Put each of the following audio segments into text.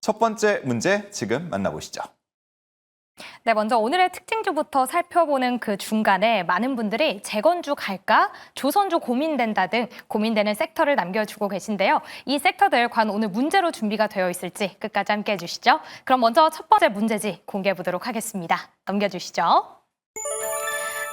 첫 번째 문제 지금 만나보시죠. 네, 먼저 오늘의 특징주부터 살펴보는 그 중간에 많은 분들이 재건주 갈까, 조선주 고민된다 등 고민되는 섹터를 남겨주고 계신데요. 이 섹터들 과연 오늘 문제로 준비가 되어 있을지 끝까지 함께 해주시죠. 그럼 먼저 첫 번째 문제지 공개해 보도록 하겠습니다. 넘겨주시죠.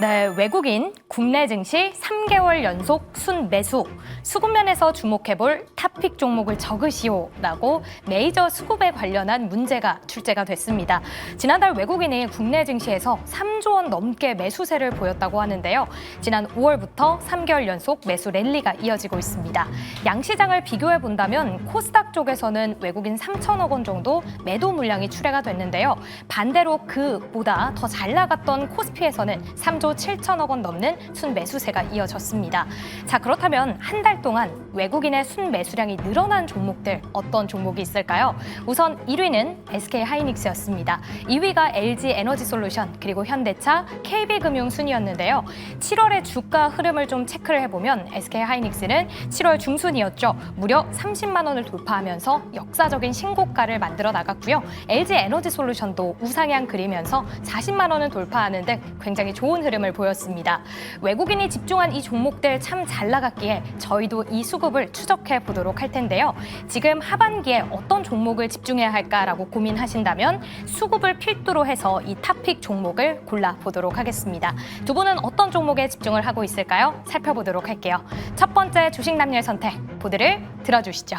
네, 외국인 국내 증시 3개월 연속 순매수, 수급면에서 주목해볼 탑픽 종목을 적으시오라고 메이저 수급에 관련한 문제가 출제가 됐습니다. 지난달 외국인이 국내 증시에서 3조 원 넘게 매수세를 보였다고 하는데요. 지난 5월부터 3개월 연속 매수 랠리가 이어지고 있습니다. 양시장을 비교해 본다면 코스닥 쪽에서는 외국인 3천억 원 정도 매도 물량이 출회가 됐는데요. 반대로 그보다 더 잘 나갔던 코스피에서는 3조 7천억 원 넘는 순매수세가 이어졌습니다. 자, 그렇다면 한 달 동안 외국인의 순매수량이 늘어난 종목들 어떤 종목이 있을까요? 우선 1위는 SK하이닉스였습니다. 2위가 LG에너지솔루션, 그리고 현대차, KB금융 순이었는데요. 7월의 주가 흐름을 좀 체크를 해보면 SK하이닉스는 7월 중순이었죠. 무려 30만 원을 돌파하면서 역사적인 신고가를 만들어 나갔고요. LG에너지솔루션도 우상향 그리면서 40만 원을 돌파하는 등 굉장히 좋은 흐름을 보였습니다. 외국인이 집중한 이 종목들 참 잘 나갔기에 저희도 이 수급을 추적해 보도록 할 텐데요. 지금 하반기에 어떤 종목을 집중해야 할까라고 고민하신다면 수급을 필두로 해서 이 탑픽 종목을 골라보도록 하겠습니다. 두 분은 어떤 종목에 집중을 하고 있을까요? 살펴보도록 할게요. 첫 번째 주식 남녀의 선택, 보드를 들어주시죠.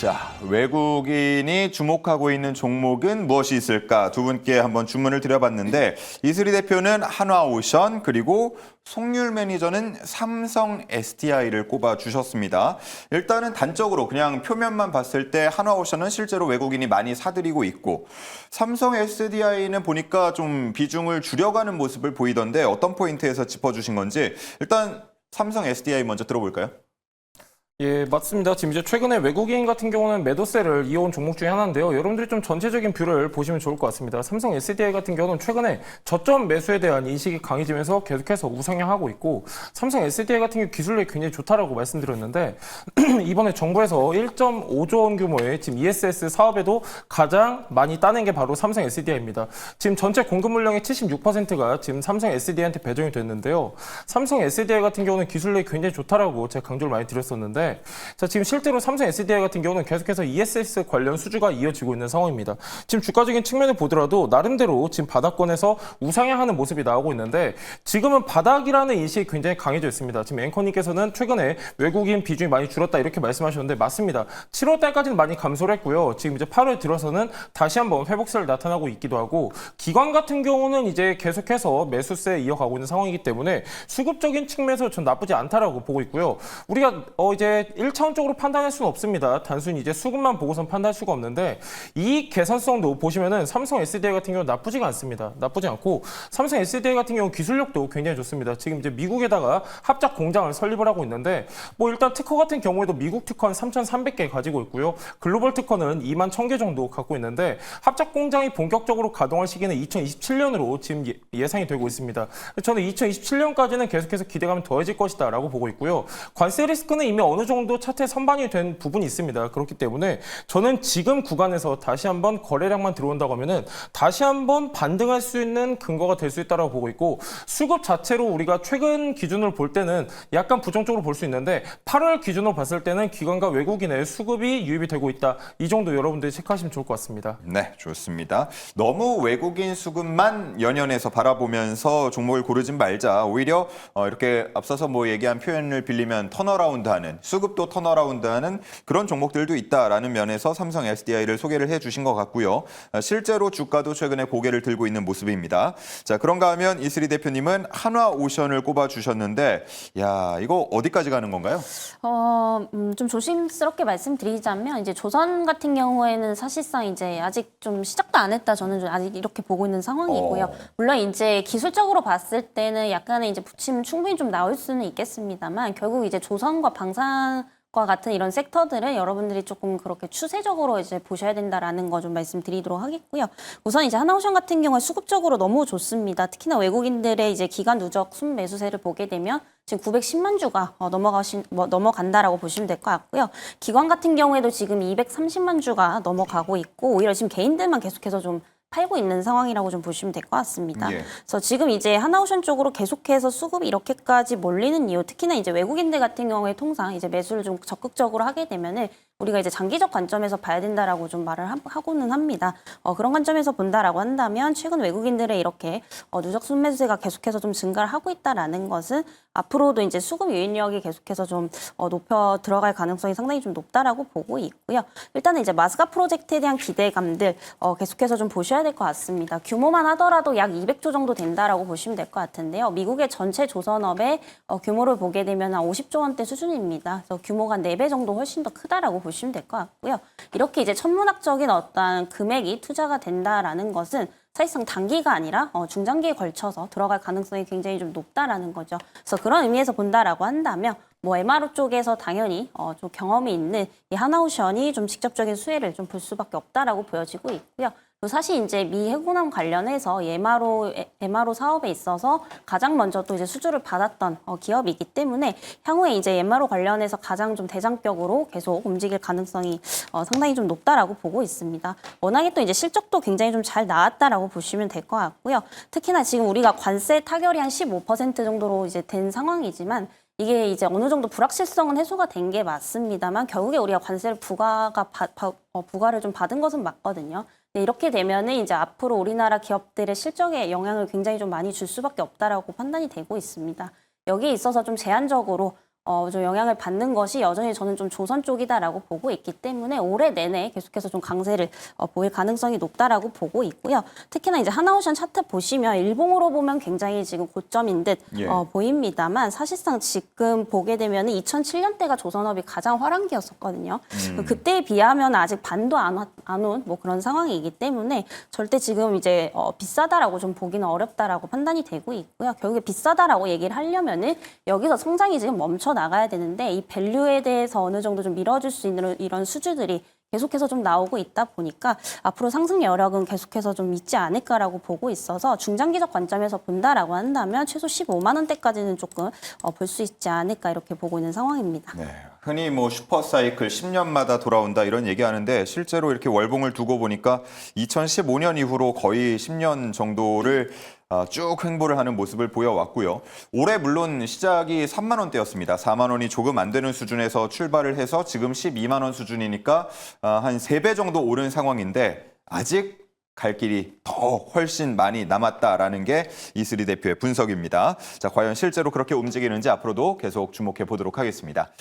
자, 외국인이 주목하고 있는 종목은 무엇이 있을까? 두 분께 한번 주문을 드려봤는데 이슬이 대표는 한화오션, 그리고 송률 매니저는 삼성 SDI를 꼽아주셨습니다. 일단은 단적으로 그냥 표면만 봤을 때 한화오션은 실제로 외국인이 많이 사들이고 있고 삼성 SDI는 보니까 좀 비중을 줄여가는 모습을 보이던데 어떤 포인트에서 짚어주신 건지 일단 삼성 SDI 먼저 들어볼까요? 예, 맞습니다. 지금 이제 최근에 외국인 같은 경우는 매도세를 이어온 종목 중에 하나인데요. 여러분들이 좀 전체적인 뷰를 보시면 좋을 것 같습니다. 삼성 SDI 같은 경우는 최근에 저점 매수에 대한 인식이 강해지면서 계속해서 우상향하고 있고, 삼성 SDI 같은 경우 기술력이 굉장히 좋다라고 말씀드렸는데 이번에 정부에서 1.5조 원 규모의 지금 ESS 사업에도 가장 많이 따낸 게 바로 삼성 SDI입니다. 지금 전체 공급 물량의 76%가 지금 삼성 SDI한테 배정이 됐는데요. 삼성 SDI 같은 경우는 기술력이 굉장히 좋다라고 제가 강조를 많이 드렸었는데, 자, 지금 실제로 삼성 SDI 같은 경우는 계속해서 ESS 관련 수주가 이어지고 있는 상황입니다. 지금 주가적인 측면을 보더라도 나름대로 지금 바닥권에서 우상향하는 모습이 나오고 있는데 지금은 바닥이라는 인식이 굉장히 강해져 있습니다. 지금 앵커님께서는 최근에 외국인 비중이 많이 줄었다 이렇게 말씀하셨는데 맞습니다. 7월 달까지는 많이 감소를 했고요. 지금 이제 8월 들어서는 다시 한번 회복세를 나타나고 있기도 하고, 기관 같은 경우는 이제 계속해서 매수세 이어가고 있는 상황이기 때문에 수급적인 측면에서 전 나쁘지 않다라고 보고 있고요. 우리가 이제 1차원적으로 판단할 수는 없습니다. 단순히 이제 수급만 보고선 판단할 수가 없는데 이 개선성도 보시면은 삼성 SDI 같은 경우는 나쁘지가 않습니다. 나쁘지 않고 삼성 SDI 같은 경우 기술력도 굉장히 좋습니다. 지금 이제 미국에다가 합작 공장을 설립을 하고 있는데 뭐 일단 특허 같은 경우에도 미국 특허는 3,300개 가지고 있고요. 글로벌 특허는 2만 1,000개 정도 갖고 있는데 합작 공장이 본격적으로 가동할 시기는 2027년으로 지금 예상이 되고 있습니다. 저는 2027년까지는 계속해서 기대감이 더해질 것이다라고 보고 있고요. 관세 리스크는 이미 어느 정도 차트에 선반이 된 부분이 있습니다. 그렇기 때문에 저는 지금 구간에서 다시 한번 거래량만 들어온다고 하면은 다시 한번 반등할 수 있는 근거가 될 수 있다고 보고 있고, 수급 자체로 우리가 최근 기준으로 볼 때는 약간 부정적으로 볼 수 있는데 8월 기준으로 봤을 때는 기관과 외국인의 수급이 유입이 되고 있다. 이 정도 여러분들이 체크하시면 좋을 것 같습니다. 네, 좋습니다. 너무 외국인 수급만 연연해서 바라보면서 종목을 고르진 말자. 오히려 이렇게 앞서서 뭐 얘기한 표현을 빌리면 턴어라운드하는, 수급도 턴어라운드하는 그런 종목들도 있다라는 면에서 삼성 SDI를 소개를 해주신 것 같고요. 실제로 주가도 최근에 고개를 들고 있는 모습입니다. 자, 그런가 하면 이슬이 대표님은 한화오션을 꼽아주셨는데, 야, 이거 어디까지 가는 건가요? 좀 조심스럽게 말씀드리자면 이제 조선 같은 경우에는 사실상 이제 아직 좀 시작도 안 했다, 저는 좀 아직 이렇게 보고 있는 상황이고요. 물론 이제 기술적으로 봤을 때는 약간의 이제 부침은 충분히 좀 나올 수는 있겠습니다만 결국 이제 조선과 방산 과 같은 이런 섹터들은 여러분들이 조금 그렇게 추세적으로 이제 보셔야 된다라는 거 좀 말씀드리도록 하겠고요. 우선 이제 하나오션 같은 경우에 수급적으로 너무 좋습니다. 특히나 외국인들의 이제 기간 누적 순매수세를 보게 되면 지금 910만 주가 넘어간다라고 보시면 될 것 같고요. 기관 같은 경우에도 지금 230만 주가 넘어가고 있고 오히려 지금 개인들만 계속해서 좀 팔고 있는 상황이라고 좀 보시면 될 것 같습니다. 예. 그래서 지금 이제 하나오션 쪽으로 계속해서 수급이 이렇게까지 몰리는 이유, 특히나 이제 외국인들 같은 경우에 통상 이제 매수를 좀 적극적으로 하게 되면은 우리가 이제 장기적 관점에서 봐야 된다라고 좀 말을 하고는 합니다. 그런 관점에서 본다라고 한다면 최근 외국인들의 이렇게 누적 순매수세가 계속해서 좀 증가를 하고 있다라는 것은 앞으로도 이제 수급 유인력이 계속해서 좀 높여 들어갈 가능성이 상당히 좀 높다라고 보고 있고요. 일단은 이제 마스가 프로젝트에 대한 기대감들 계속해서 좀 보셔야 될 것 같습니다. 규모만 하더라도 약 200조 정도 된다라고 보시면 될 것 같은데요. 미국의 전체 조선업의 규모를 보게 되면 한 50조 원대 수준입니다. 그래서 규모가 4배 정도 훨씬 더 크다라고 보시면 될 것 같고요. 이렇게 이제 천문학적인 어떤 금액이 투자가 된다라는 것은 사실상 단기가 아니라 중장기에 걸쳐서 들어갈 가능성이 굉장히 좀 높다라는 거죠. 그래서 그런 의미에서 본다라고 한다면 뭐 MRO 쪽에서 당연히 좀 경험이 있는 이 하나오션이 좀 직접적인 수혜를 좀 볼 수밖에 없다라고 보여지고 있고요. 그리고 사실 이제 미 해군함 관련해서 이 MRO 사업에 있어서 가장 먼저 또 이제 수주를 받았던 기업이기 때문에 향후에 이제 MRO 관련해서 가장 좀 대장격으로 계속 움직일 가능성이 상당히 좀 높다라고 보고 있습니다. 워낙에 또 이제 실적도 굉장히 좀 잘 나왔다라고 보시면 될 것 같고요. 특히나 지금 우리가 관세 타결이 한 15% 정도로 이제 된 상황이지만 이게 이제 어느 정도 불확실성은 해소가 된 게 맞습니다만 결국에 우리가 관세를 부과를 좀 받은 것은 맞거든요. 네, 이렇게 되면은 이제 앞으로 우리나라 기업들의 실적에 영향을 굉장히 좀 많이 줄 수밖에 없다라고 판단이 되고 있습니다. 여기에 있어서 좀 제한적으로 좀 영향을 받는 것이 여전히 저는 좀 조선 쪽이다라고 보고 있기 때문에 올해 내내 계속해서 좀 강세를 보일 가능성이 높다라고 보고 있고요. 특히나 이제 하나오션 차트 보시면 일봉으로 보면 굉장히 지금 고점인 듯 예. 보입니다만 사실상 지금 보게 되면 2007년대가 조선업이 가장 화랑기였었거든요. 그때에 비하면 아직 반도 안 온 뭐 그런 상황이기 때문에 절대 지금 이제 비싸다라고 좀 보기는 어렵다라고 판단이 되고 있고요. 결국에 비싸다라고 얘기를 하려면은 여기서 성장이 지금 멈춰 나가야 되는데 이 밸류에 대해서 어느 정도 좀 밀어줄 수 있는 이런 수주들이 계속해서 좀 나오고 있다 보니까 앞으로 상승 여력은 계속해서 좀 있지 않을까라고 보고 있어서 중장기적 관점에서 본다라고 한다면 최소 15만 원대까지는 조금 볼 수 있지 않을까 이렇게 보고 있는 상황입니다. 네, 흔히 뭐 슈퍼사이클 10년마다 돌아온다 이런 얘기하는데 실제로 이렇게 월봉을 두고 보니까 2015년 이후로 거의 10년 정도를 쭉 횡보를 하는 모습을 보여왔고요. 올해 물론 시작이 3만 원대였습니다. 4만 원이 조금 안 되는 수준에서 출발을 해서 지금 12만 원 수준이니까 한 3배 정도 오른 상황인데 아직 갈 길이 더 훨씬 많이 남았다라는 게 이슬이 대표의 분석입니다. 자, 과연 실제로 그렇게 움직이는지 앞으로도 계속 주목해 보도록 하겠습니다.